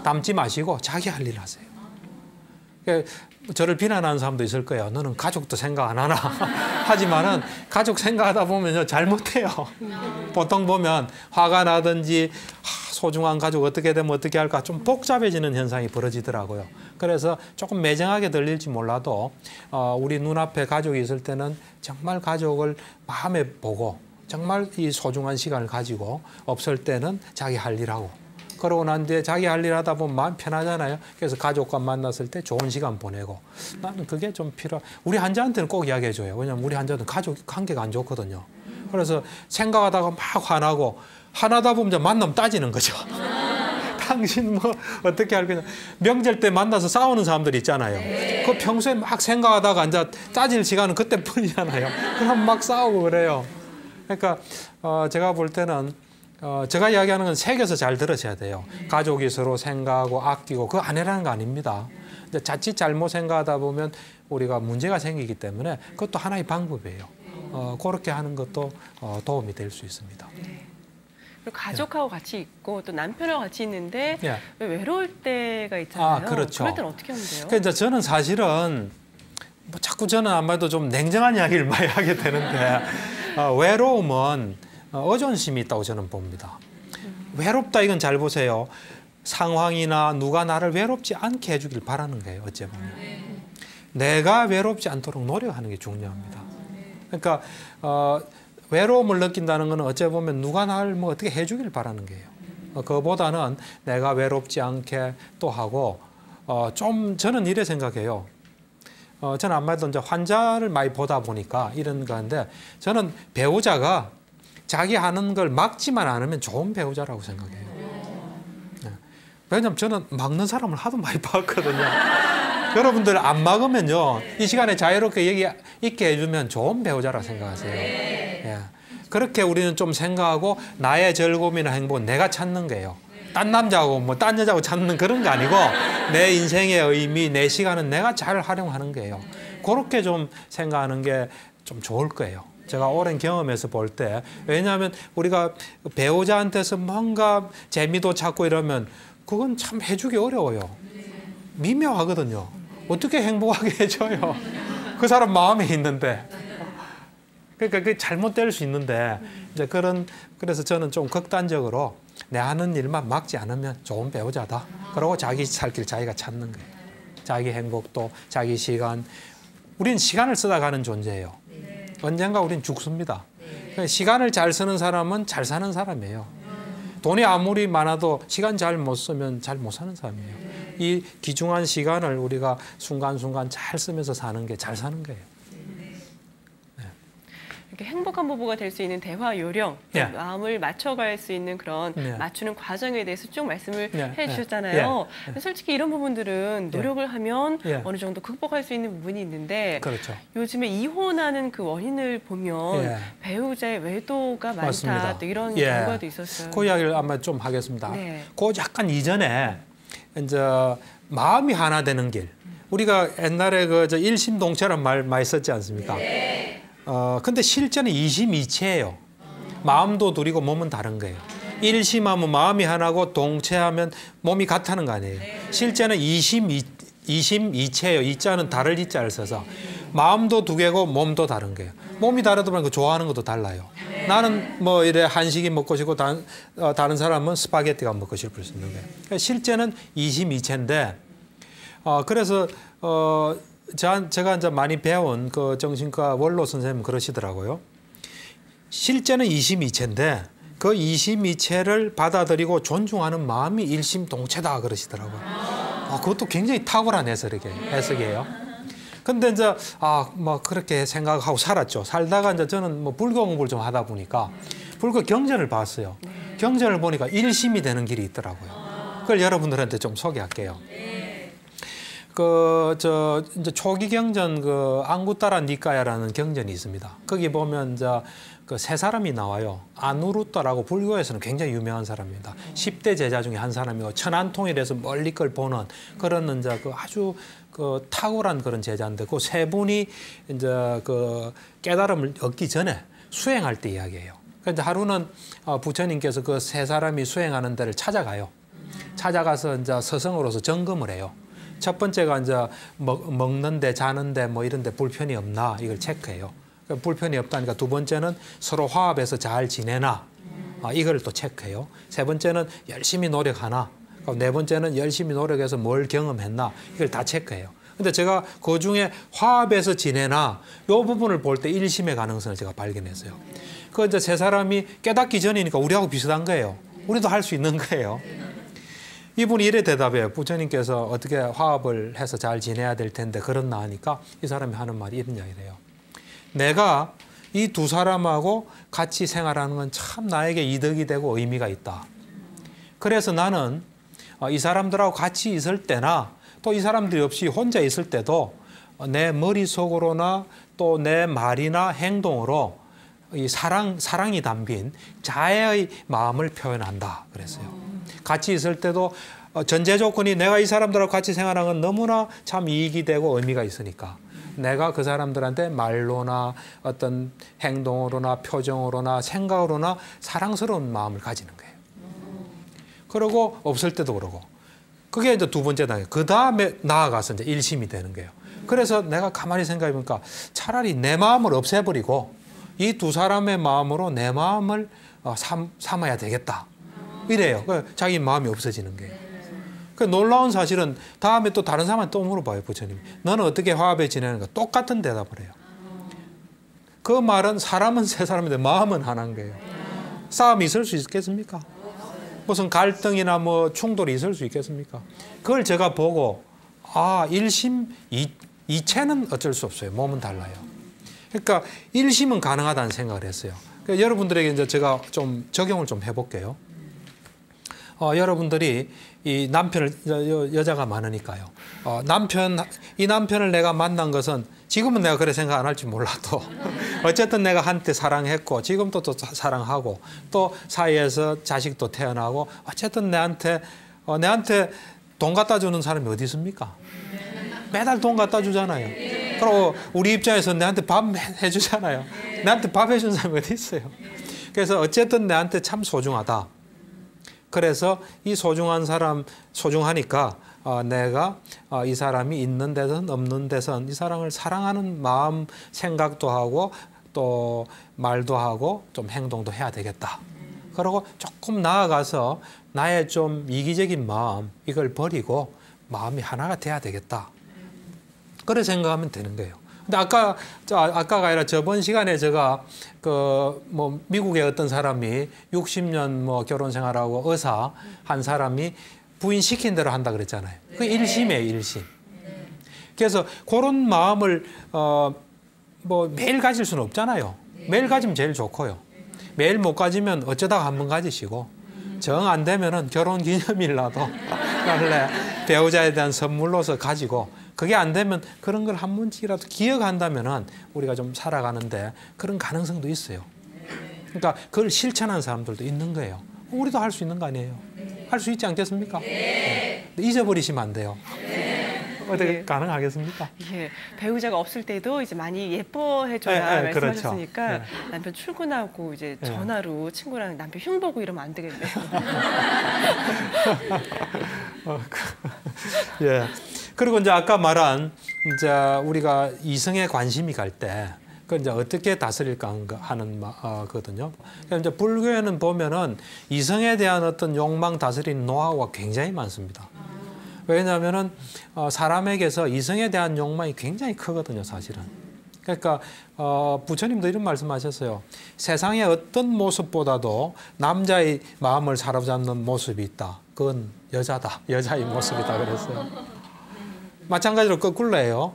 담지 마시고 자기 할 일 하세요. 저를 비난하는 사람도 있을 거예요. 너는 가족도 생각 안 하나? 하지만은 가족 생각하다 보면요 잘못해요. 보통 보면 화가 나든지 소중한 가족 어떻게 되면 어떻게 할까 좀 복잡해지는 현상이 벌어지더라고요. 그래서 조금 매정하게 들릴지 몰라도 우리 눈앞에 가족이 있을 때는 정말 가족을 마음에 보고 정말 이 소중한 시간을 가지고 없을 때는 자기 할 일하고 그러고 난 뒤에 자기 할 일 하다 보면 마음 편하잖아요. 그래서 가족과 만났을 때 좋은 시간 보내고 나는 그게 좀 우리 환자한테는 꼭 이야기해줘요. 왜냐하면 우리 환자는 가족 관계가 안 좋거든요. 그래서 생각하다가 막 화나다 보면 만나면 따지는 거죠. 당신 뭐 어떻게 할 거냐. 명절 때 만나서 싸우는 사람들 있잖아요. 그 평소에 막 생각하다가 이제 따질 시간은 그때뿐이잖아요. 그럼 막 싸우고 그래요. 그러니까 제가 볼 때는 제가 이야기하는 건 새겨서 잘 들으셔야 돼요. 가족이 서로 생각하고 아끼고 그거 안 해라는 거 아닙니다. 자칫 잘못 생각하다 보면 우리가 문제가 생기기 때문에 그것도 하나의 방법이에요. 그렇게 하는 것도 도움이 될 수 있습니다.
그리고 가족하고 같이 있고 또 남편하고 같이 있는데
예.
왜 외로울 때가 있잖아요.
그렇죠.
그럴 때는 어떻게 하면 돼요?
그러니까 저는 사실은 뭐 자꾸 저는 아마도 좀 냉정한 이야기를 많이 하게 되는데 외로움은 의존심이 있다고 저는 봅니다. 외롭다 이건 잘 보세요. 상황이나 누가 나를 외롭지 않게 해주길 바라는 거예요. 어째 보면. 내가 외롭지 않도록 노력하는 게 중요합니다. 그러니까 외로움을 느낀다는 것은 어째 보면 누가 나를 뭐 어떻게 해주길 바라는 거예요. 그거보다는 내가 외롭지 않게 또 하고 좀 저는 이래 생각해요. 저는 아마도 이제 환자를 많이 보다 보니까 이런 건데 저는 배우자가 자기 하는 걸 막지만 않으면 좋은 배우자라고 생각해요. 네. 왜냐하면 저는 막는 사람을 하도 많이 봤거든요. 여러분들 안 막으면요. 이 시간에 자유롭게 얘기 있게 해주면 좋은 배우자라고 생각하세요. 예. 그렇게 우리는 좀 생각하고 나의 즐거움이나 행복은 내가 찾는 거예요. 딴 남자하고 뭐 딴 여자하고 찾는 그런 게 아니고 내 인생의 의미, 내 시간은 내가 잘 활용하는 거예요. 그렇게 좀 생각하는 게 좀 좋을 거예요. 제가 오랜 경험에서 볼 때 왜냐하면 우리가 배우자한테서 뭔가 재미도 찾고 이러면 그건 참 해주기 어려워요. 미묘하거든요. 어떻게 행복하게 해줘요. 그 사람 마음에 있는데. 그러니까 그게 잘못될 수 있는데 이제 그래서 저는 좀 극단적으로 내 하는 일만 막지 않으면 좋은 배우자다. 그러고 자기 살 길 자기가 찾는 거예요. 자기 행복도 자기 시간. 우린 시간을 쓰다 가는 존재예요. 언젠가 우린 죽습니다. 시간을 잘 쓰는 사람은 잘 사는 사람이에요. 돈이 아무리 많아도 시간 잘 못 쓰면 잘 못 사는 사람이에요. 이 귀중한 시간을 우리가 순간순간 잘 쓰면서 사는 게 잘 사는 거예요.
이렇게 행복한 부부가 될 수 있는 대화 요령, 마음을 맞춰갈 수 있는 그런 맞추는 과정에 대해서 쭉 말씀을 해주셨잖아요. 솔직히 이런 부분들은 노력을 하면 어느 정도 극복할 수 있는 부분이 있는데
그렇죠.
요즘에 이혼하는 그 원인을 보면 배우자의 외도가 많다
맞습니다.
또 이런 결과도 있었어요.
그 이야기를 아마 좀 하겠습니다. 그 약간 이전에 이제 마음이 하나 되는 길. 우리가 옛날에 그 일심동체란 말 많이 썼지 않습니까? 근데 실제는 이심이체예요. 마음도 둘이고 몸은 다른 거예요. 일심하면 마음이 하나고 동체하면 몸이 같다는 거 아니에요. 실제는 이심이체예요. 이자는 다를 이자를 써서 마음도 두 개고 몸도 다른 거예요. 몸이 다르다 보니까 좋아하는 것도 달라요. 나는 뭐 이래 한식이 먹고 싶고 다른 사람은 스파게티가 먹고 싶을 수 있는 거예요. 그러니까 실제는 이심이체인데 그래서 제가 이제 많이 배운 그 정신과 원로 선생님 그러시더라고요. 실제는 이심이체인데 그 이심이체를 받아들이고 존중하는 마음이 일심동체다 그러시더라고요. 그것도 굉장히 탁월한 해석이에요. 근데 이제 뭐 그렇게 생각하고 살았죠. 살다가 이제 저는 뭐 불교 공부를 좀 하다 보니까 불교 경전을 봤어요. 경전을 보니까 일심이 되는 길이 있더라고요. 그걸 여러분들한테 좀 소개할게요. 이제 초기 경전 앙구따라 니까야라는 경전이 있습니다. 거기 보면 그 세 사람이 나와요. 아누루따라고 불교에서는 굉장히 유명한 사람입니다. 10대 제자 중에 한 사람이고 천안통일에서 멀리 걸 보는 그런 이제 아주 탁월한 그런 제자인데 그 세 분이 이제 깨달음을 얻기 전에 수행할 때 이야기예요. 그러니까 하루는 부처님께서 그 세 사람이 수행하는 데를 찾아가요. 찾아가서 이제 서성으로서 점검을 해요. 첫 번째가 이제 먹는데 자는데 뭐 이런데 불편이 없나 이걸 체크해요. 그러니까 불편이 없다니까 두 번째는 서로 화합해서 잘 지내나 이걸 또 체크해요. 세 번째는 열심히 노력하나. 네 번째는 열심히 노력해서 뭘 경험했나 이걸 다 체크해요. 근데 제가 그 중에 화합해서 지내나 이 부분을 볼 때 일심의 가능성을 제가 발견했어요. 그 이제 세 사람이 깨닫기 전이니까 우리하고 비슷한 거예요. 우리도 할 수 있는 거예요. 이분이 이래 대답해요. 부처님께서 어떻게 화합을 해서 잘 지내야 될 텐데 그렇나 하니까 이 사람이 하는 말이 이런 이야기래요. 내가 이 두 사람하고 같이 생활하는 건 참 나에게 이득이 되고 의미가 있다. 그래서 나는 이 사람들하고 같이 있을 때나 또 이 사람들이 없이 혼자 있을 때도 내 머릿속으로나 또 내 말이나 행동으로 이 사랑이 담긴 자애의 마음을 표현한다 그랬어요. 같이 있을 때도 전제 조건이 내가 이 사람들하고 같이 생활하는 건 너무나 참 이익이 되고 의미가 있으니까 내가 그 사람들한테 말로나 어떤 행동으로나 표정으로나 생각으로나 사랑스러운 마음을 가지는 거예요. 그러고 없을 때도 그러고 그게 이제 두 번째 단계. 그 다음에 나아가서 이제 일심이 되는 거예요. 그래서 내가 가만히 생각해 보니까 차라리 내 마음을 없애버리고 이 두 사람의 마음으로 내 마음을 삼아야 되겠다. 이래요. 자기 마음이 없어지는 거예요. 그 놀라운 사실은 다음에 또 다른 사람한테 또 물어봐요. 부처님이. 너는 어떻게 화합에 지내는가? 똑같은 대답을 해요. 그 말은 사람은 세 사람인데 마음은 하나인 거예요. 싸움이 있을 수 있겠습니까? 무슨 갈등이나 뭐 충돌이 있을 수 있겠습니까? 그걸 제가 보고 일심 이체는 어쩔 수 없어요. 몸은 달라요. 그러니까 일심은 가능하다는 생각을 했어요. 그러니까 여러분들에게 이제 제가 좀 적용을 좀 해볼게요. 여러분들이 이 남편을 여자가 많으니까요. 이 남편을 내가 만난 것은 지금은 내가 그래 생각 안 할지 몰라도 어쨌든 내가 한때 사랑했고 지금도 또 사랑하고 또 사이에서 자식도 태어나고 어쨌든 내한테 돈 갖다 주는 사람이 어디 있습니까? 매달 돈 갖다 주잖아요. 그리고 우리 입장에서 내한테 밥 해주잖아요. 내한테 밥 해준 사람이 어디 있어요? 그래서 어쨌든 내한테 참 소중하다. 그래서 이 소중한 사람 소중하니까 내가 이 사람이 있는 데선 없는 데선 이 사람을 사랑하는 마음 생각도 하고 또 말도 하고 좀 행동도 해야 되겠다. 그리고 조금 나아가서 나의 좀 이기적인 마음 이걸 버리고 마음이 하나가 돼야 되겠다. 그래 생각하면 되는 거예요. 근데 아까가 아니라 저번 시간에 제가 미국의 어떤 사람이 60년 결혼 생활하고 의사 한 사람이 부인 시킨 대로 한다 그랬잖아요. 그 일심이에요, 일심. 그래서 그런 마음을 매일 가질 수는 없잖아요. 매일 가지면 제일 좋고요. 매일 못 가지면 어쩌다가 한 번 가지시고 정 안 되면은 결혼 기념일라도 원래 배우자에 대한 선물로서 가지고 그게 안 되면 그런 걸 한 번씩이라도 기억한다면은 우리가 좀 살아가는데 그런 가능성도 있어요. 그러니까 그걸 실천한 사람들도 있는 거예요. 우리도 할 수 있는 거 아니에요? 할 수 있지 않겠습니까? 네. 잊어버리시면 안 돼요. 어떻게 가능하겠습니까?
예, 배우자가 없을 때도 이제 많이 예뻐해줘야 말씀하셨으니까
그렇죠.
남편 출근하고 이제 전화로 친구랑 남편 흉 보고 이러면 안 되겠네요.
예. 그리고 이제 아까 말한 이제 우리가 이성에 관심이 갈 때 그 이제 어떻게 다스릴까 하는 거거든요. 그러니까 이제 불교에는 보면은 이성에 대한 어떤 욕망 다스리는 노하우가 굉장히 많습니다. 왜냐하면은 사람에게서 이성에 대한 욕망이 굉장히 크거든요, 사실은. 그러니까 부처님도 이런 말씀하셨어요. 세상의 어떤 모습보다도 남자의 마음을 사로잡는 모습이 있다. 그건 여자다. 여자의 모습이다 그랬어요. 마찬가지로 거꾸로 해요.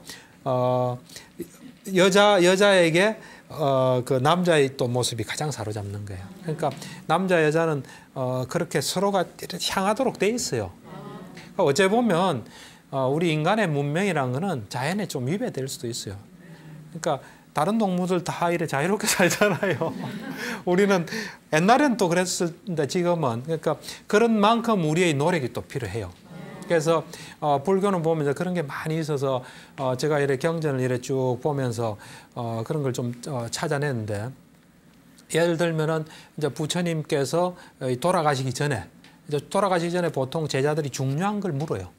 여자에게 그 남자의 또 모습이 가장 사로잡는 거예요. 그러니까 남자 여자는 그렇게 서로가 향하도록 돼 있어요. 그러니까 어째 보면 우리 인간의 문명이라는 거는 자연에 좀 위배될 수도 있어요. 그러니까 다른 동물들 다 이래 자유롭게 살잖아요. 우리는 옛날에는 또 그랬었는데 지금은 그러니까 그런 만큼 우리의 노력이 또 필요해요. 그래서 불교는 보면 그런 게 많이 있어서 제가 이렇게 경전을 이렇게 쭉 보면서 그런 걸 좀 찾아냈는데 예를 들면은 이제 부처님께서 돌아가시기 전에 보통 제자들이 중요한 걸 물어요.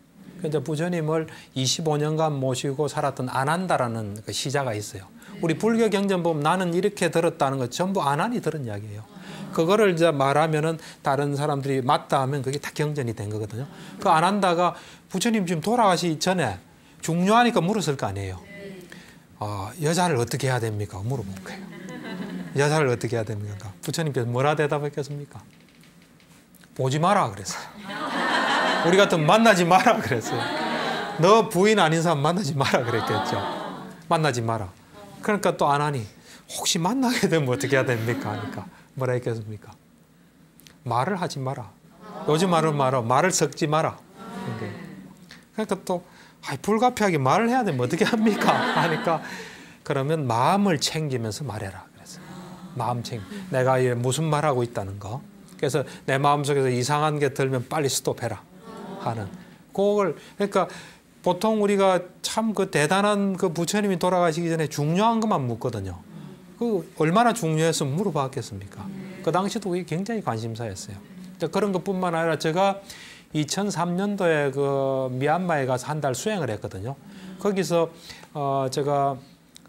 이제 부처님을 25년간 모시고 살았던 아난다라는 그 시자가 있어요. 우리 불교 경전 보면 나는 이렇게 들었다는 거 전부 아난이 들은 이야기예요. 그거를 이제 말하면은 다른 사람들이 맞다 하면 그게 다 경전이 된 거거든요. 그 아난다가 부처님 지금 돌아가시기 전에 중요하니까 물었을 거 아니에요. 여자를 어떻게 해야 됩니까? 물어본 거예요. 여자를 어떻게 해야 됩니까? 부처님께서 뭐라 대답했겠습니까? 보지 마라 그랬어요. 우리 같은 만나지 마라 그랬어요. 너 부인 아닌 사람 만나지 마라 그랬겠죠. 만나지 마라. 그러니까 또 안 하니 혹시 만나게 되면 어떻게 해야 됩니까? 하니까 뭐라 했겠습니까? 말을 하지 마라. 요즘 말을 섞지 마라. 그러니까 또 불가피하게 말을 해야 되면 어떻게 합니까? 하니까 그러면 마음을 챙기면서 말해라 그랬어요. 마음 챙기. 내가 무슨 말하고 있다는 거. 그래서 내 마음속에서 이상한 게 들면 빨리 스톱해라 하는 그걸 그러니까 보통 우리가 참 그 대단한 그 부처님이 돌아가시기 전에 중요한 것만 묻거든요. 그 얼마나 중요해서 물어봤겠습니까? 그 당시도 그게 굉장히 관심사였어요. 그런 것뿐만 아니라 제가 2003년도에 그 미얀마에 가서 한 달 수행을 했거든요. 거기서 제가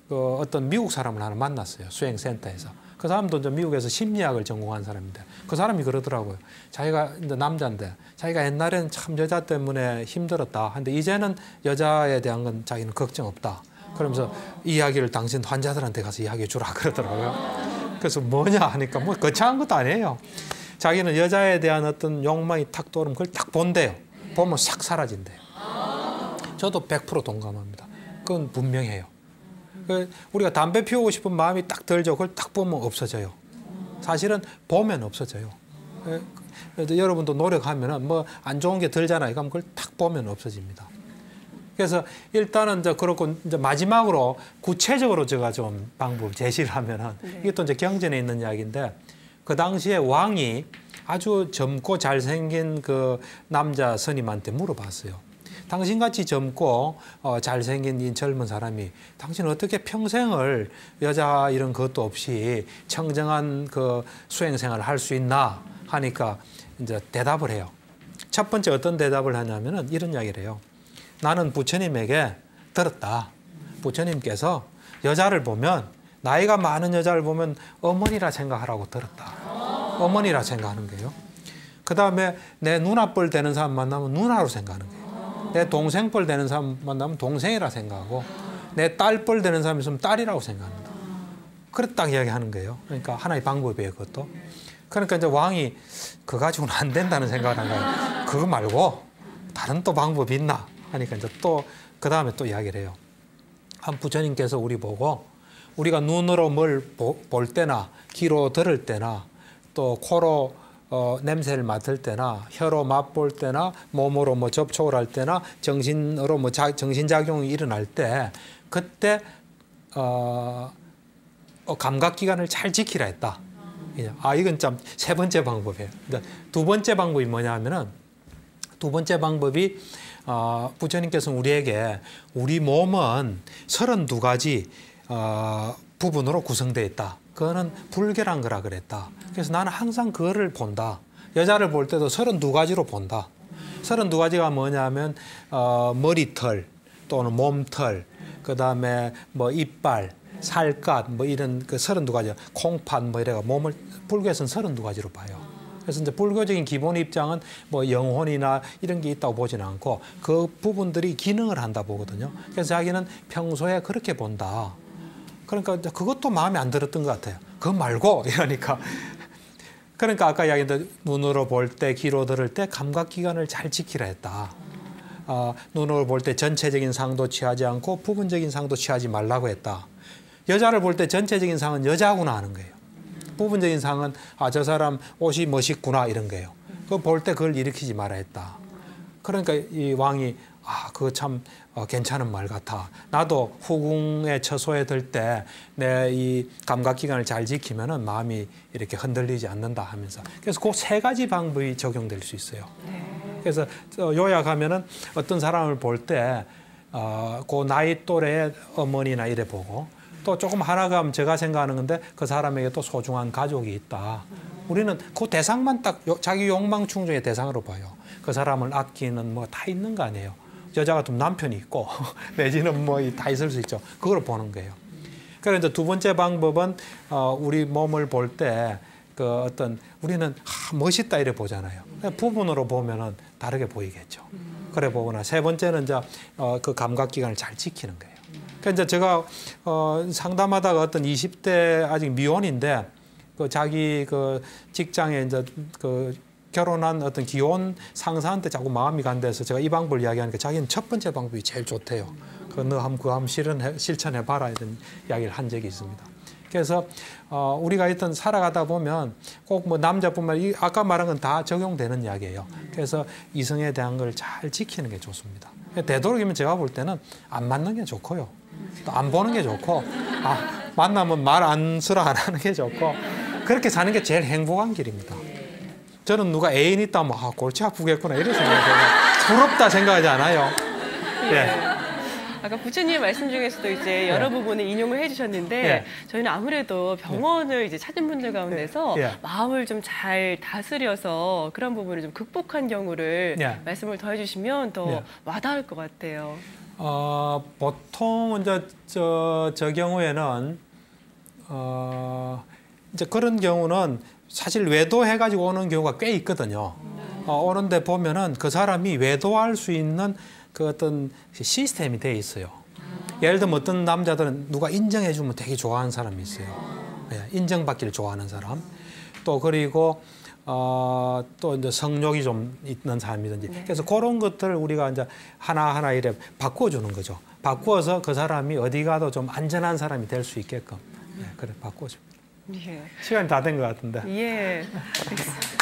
그 어떤 미국 사람을 하나 만났어요. 수행센터에서. 그 사람도 이제 미국에서 심리학을 전공한 사람인데 그 사람이 그러더라고요. 자기가 이제 남자인데 자기가 옛날에는 참 여자 때문에 힘들었다. 근데 이제는 여자에 대한 건 자기는 걱정 없다. 그러면서 이야기를 당신 환자들한테 가서 이야기해 주라 그러더라고요. 그래서 뭐냐 하니까 뭐 거창한 것도 아니에요. 자기는 여자에 대한 어떤 욕망이 탁 떠오르면 그걸 딱 본대요. 보면 싹 사라진대요. 저도 100% 동감합니다. 그건 분명해요. 우리가 담배 피우고 싶은 마음이 딱 들죠. 그걸 딱 보면 없어져요. 사실은 보면 없어져요. 여러분도 노력하면은 뭐 안 좋은 게 들잖아요. 그럼 그걸 딱 보면 없어집니다. 그래서 일단은 이제 그렇고 이제 마지막으로 구체적으로 제가 좀 방법 제시를 하면은 이게 또 이제 경전에 있는 이야기인데 그 당시에 왕이 아주 젊고 잘생긴 그 남자 스님한테 물어봤어요. 당신같이 젊고 잘생긴 이 젊은 사람이 당신은 어떻게 평생을 여자 이런 것도 없이 청정한 그 수행생활을 할 수 있나 하니까 이제 대답을 해요. 첫 번째 어떤 대답을 하냐면은 이런 이야기를 해요. 나는 부처님에게 들었다. 부처님께서 여자를 보면 나이가 많은 여자를 보면 어머니라 생각하라고 들었다. 어머니라 생각하는 거예요. 그 다음에 내 누나뻘 되는 사람 만나면 누나로 생각하는 거예요. 내 동생뻘 되는 사람 만나면 동생이라 생각하고 내 딸뻘 되는 사람 있으면 딸이라고 생각합니다. 그랬다 이야기하는 거예요. 그러니까 하나의 방법이에요, 그것도. 그러니까 이제 왕이 그거 가지고는 안 된다는 생각을 한 거예요. 그거 말고 다른 또 방법이 있나 하니까 이제 또 그 다음에 또 이야기를 해요. 한 부처님께서 우리 보고 우리가 눈으로 뭘 볼 때나 귀로 들을 때나 또 코로 냄새를 맡을 때나 혀로 맛볼 때나 몸으로 뭐 접촉을 할 때나 정신으로 뭐 정신작용이 일어날 때 그때 감각기관을 잘 지키라 했다. 이건 참 세 번째 방법이에요. 두 번째 방법이 뭐냐 하면은 두 번째 방법이 부처님께서는 우리에게 우리 몸은 32가지 부분으로 구성되어 있다. 그거는 불결한 거라 그랬다. 그래서 나는 항상 그거를 본다. 여자를 볼 때도 32가지로 본다. 32가지가 뭐냐면 머리털 또는 몸털, 그다음에 뭐 이빨, 살갗 뭐 이런 그 32가지, 콩팥 뭐 이래가 몸을 불교에서는 32가지로 봐요. 그래서 이제 불교적인 기본 입장은 뭐 영혼이나 이런 게 있다고 보지는 않고 그 부분들이 기능을 한다 보거든요. 그래서 자기는 평소에 그렇게 본다. 그러니까 그것도 마음에 안 들었던 것 같아요. 그거 말고 이러니까. 그러니까 아까 이야기했던 눈으로 볼 때, 귀로 들을 때 감각기관을 잘 지키라 했다. 눈으로 볼 때 전체적인 상도 취하지 않고 부분적인 상도 취하지 말라고 했다. 여자를 볼 때 전체적인 상은 여자구나 하는 거예요. 부분적인 상은 저 사람 옷이 멋있구나 이런 거예요. 그거 볼 때 그걸 일으키지 말아야 했다. 그러니까 이 왕이 그거 참 괜찮은 말 같아. 나도 후궁의 처소에 들 때 내 이 감각기관을 잘 지키면은 마음이 이렇게 흔들리지 않는다 하면서. 그래서 그 세 가지 방법이 적용될 수 있어요. 그래서 요약하면은 어떤 사람을 볼 때 그 나이 또래의 어머니나 이래 보고 또 조금 하나가 제가 생각하는 건데 그 사람에게 또 소중한 가족이 있다. 우리는 그 대상만 딱 자기 욕망 충족의 대상으로 봐요. 그 사람을 아끼는 뭐 다 있는 거 아니에요. 여자 같으면 남편이 있고 내지는 뭐 다 있을 수 있죠. 그걸 보는 거예요. 그래서 이제 두 번째 방법은 우리 몸을 볼 때 그 어떤 우리는 멋있다 이래 보잖아요. 부분으로 보면은 다르게 보이겠죠. 그래 보거나 세 번째는 이제 그 감각기관을 잘 지키는 거예요. 그러니까 이제 제가 상담하다가 어떤 20대 아직 미혼인데 그 자기 그 직장에 이제 그 결혼한 어떤 기혼 상사한테 자꾸 마음이 간대서 제가 이 방법을 이야기하니까 자기는 첫 번째 방법이 제일 좋대요. 그거 한번 실천해봐라 이런 이야기를 한 적이 있습니다. 그래서 우리가 일단 살아가다 보면 꼭 뭐 남자뿐만 아까 말한 건 다 적용되는 이야기예요. 그래서 이성에 대한 걸 잘 지키는 게 좋습니다. 되도록이면 제가 볼 때는 안 맞는 게 좋고요. 또 안 보는 게 좋고 만나면 말 안쓰러 안 하는 게 좋고 그렇게 사는 게 제일 행복한 길입니다. 저는 누가 애인 있다면 골치 아프겠구나 이런 생각해요. 부럽다 생각하지 않아요. 예.
아까 부처님 말씀 중에서도 이제 여러 부분을 인용을 해주셨는데 저희는 아무래도 병원을 이제 찾은 분들 가운데서 마음을 좀 잘 다스려서 그런 부분을 좀 극복한 경우를 말씀을 더 해주시면 더 와닿을 것 같아요.
보통 이제 저 경우에는 이제 그런 경우는 사실 외도해가지고 오는 경우가 꽤 있거든요. 오는데 보면은 그 사람이 외도할 수 있는 그 어떤 시스템이 돼 있어요. 예를 들면 어떤 남자들은 누가 인정해주면 되게 좋아하는 사람이 있어요. 인정받기를 좋아하는 사람. 또 그리고 또 이제 성욕이 좀 있는 사람이든지. 그래서 그런 것들을 우리가 이제 하나하나 이래 바꿔주는 거죠. 바꾸어서 그 사람이 어디 가도 좀 안전한 사람이 될 수 있게끔. 그래, 바꿔줍니다.
예.
시간이 다 된 것 같은데.
예. 알겠습니다.